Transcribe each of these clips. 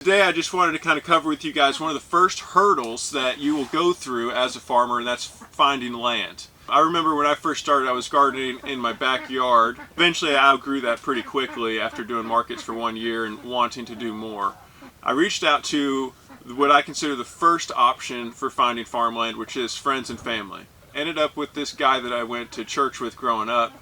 Today I just wanted to kind of cover with you guys one of the first hurdles that you will go through as a farmer, and that's finding land. I remember when I first started, I was gardening in my backyard. Eventually I outgrew that pretty quickly after doing markets for 1 year and wanting to do more. I reached out to what I consider the first option for finding farmland, which is friends and family. Ended up with this guy that I went to church with growing up,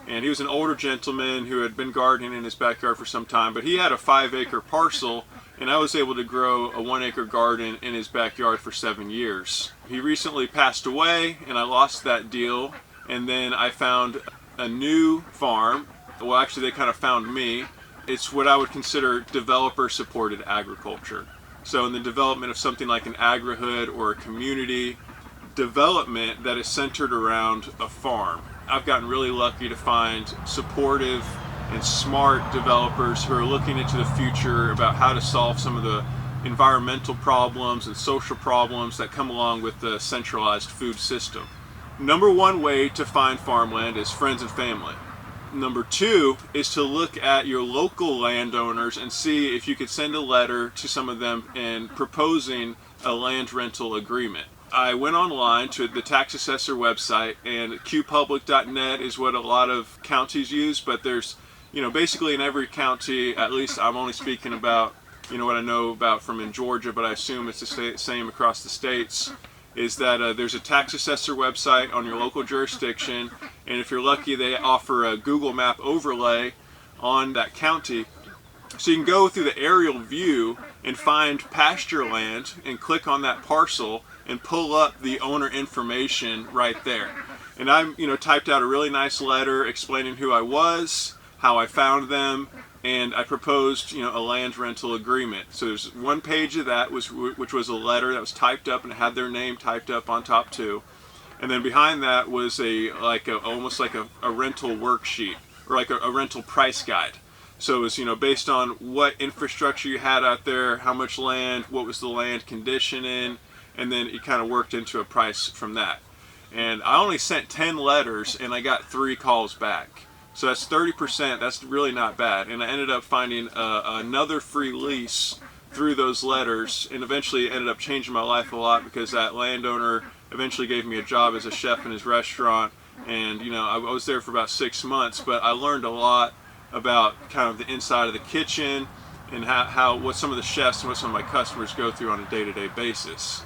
and he was an older gentleman who had been gardening in his backyard for some time, but he had a 5-acre parcel, and I was able to grow a 1-acre garden in his backyard for 7 years. He recently passed away, and I lost that deal, and then I found a new farm. Well, actually they kind of found me. It's what I would consider developer-supported agriculture. So in the development of something like an agri-hood or a community development that is centered around a farm. I've gotten really lucky to find supportive and smart developers who are looking into the future about how to solve some of the environmental problems and social problems that come along with the centralized food system. Number one way to find farmland is friends and family. Number two is to look at your local landowners and see if you could send a letter to some of them and proposing a land rental agreement. I went online to the tax assessor website, and qpublic.net is what a lot of counties use, but there's, basically in every county, at least I'm only speaking about, what I know about from in Georgia, but I assume it's the same across the states, is that there's a tax assessor website on your local jurisdiction, and if you're lucky they offer a Google map overlay on that county. So you can go through the aerial view and find pasture land and click on that parcel and pull up the owner information right there. And I typed out a really nice letter explaining who I was, how I found them, and I proposed a land rental agreement. So there's one page of that which was a letter that was typed up and it had their name typed up on top too. And then behind that was almost like a rental worksheet, or like a rental price guide. So it was based on what infrastructure you had out there, how much land, what was the land condition in, and then it kind of worked into a price from that. And I only sent 10 letters and I got 3 calls back. So that's 30%, that's really not bad. And I ended up finding another free lease through those letters, and eventually it ended up changing my life a lot because that landowner eventually gave me a job as a chef in his restaurant. And I was there for about 6 months, but I learned a lot about kind of the inside of the kitchen and what some of the chefs and what some of my customers go through on a day-to-day basis.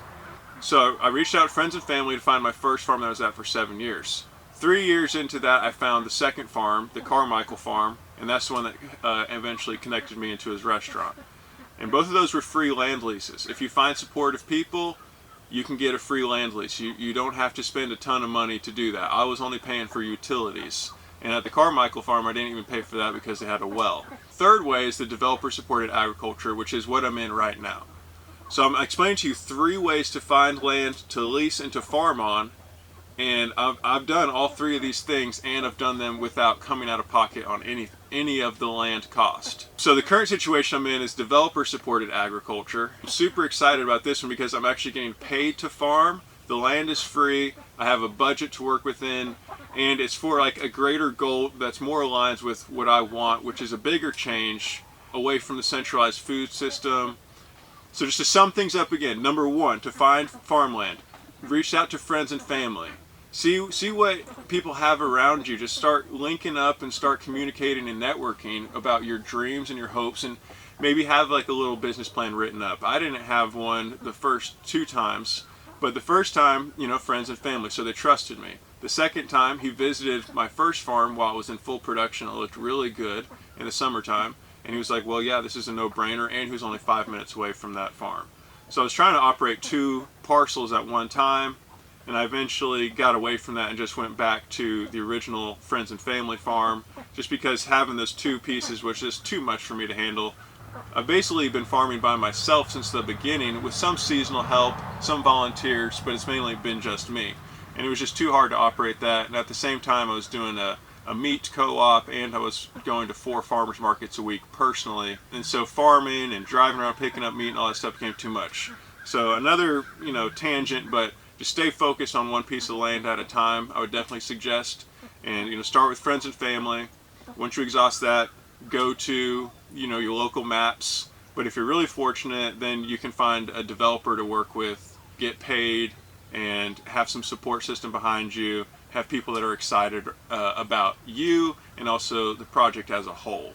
So I reached out to friends and family to find my first farm that I was at for 7 years. 3 years into that, I found the second farm, the Carmichael farm, and that's the one that eventually connected me into his restaurant. And both of those were free land leases. If you find supportive people, you can get a free land lease. You don't have to spend a ton of money to do that. I was only paying for utilities. And at the Carmichael farm, I didn't even pay for that because they had a well. Third way is the developer-supported agriculture, which is what I'm in right now. So I'm explaining to you 3 ways to find land to lease and to farm on, and I've done all 3 of these things, and I've done them without coming out of pocket on any of the land cost. So the current situation I'm in is developer-supported agriculture. I'm super excited about this one because I'm actually getting paid to farm. The land is free, I have a budget to work within, and it's for like a greater goal that's more aligned with what I want, which is a bigger change away from the centralized food system. So just to sum things up again, number 1, to find farmland, reach out to friends and family. See what people have around you. Just start linking up and start communicating and networking about your dreams and your hopes, and maybe have like a little business plan written up. I didn't have one the first 2 times, but the first time, friends and family, so they trusted me. The second time, he visited my first farm while it was in full production. It looked really good in the summertime, and he was like, well, yeah, this is a no-brainer, and he was only 5 minutes away from that farm. So I was trying to operate 2 parcels at one time, and I eventually got away from that and just went back to the original friends and family farm, just because having those 2 pieces was just too much for me to handle. I've basically been farming by myself since the beginning, with some seasonal help, some volunteers, but it's mainly been just me. And it was just too hard to operate that, and at the same time I was doing a meat co-op, and I was going to 4 farmers markets a week personally. And so farming and driving around picking up meat and all that stuff became too much. So another, tangent, but just stay focused on one piece of land at a time, I would definitely suggest. And start with friends and family. Once you exhaust that, go to your local maps, But if you're really fortunate, then you can find a developer to work with, get paid, and have some support system behind you, have people that are excited about you and also the project as a whole.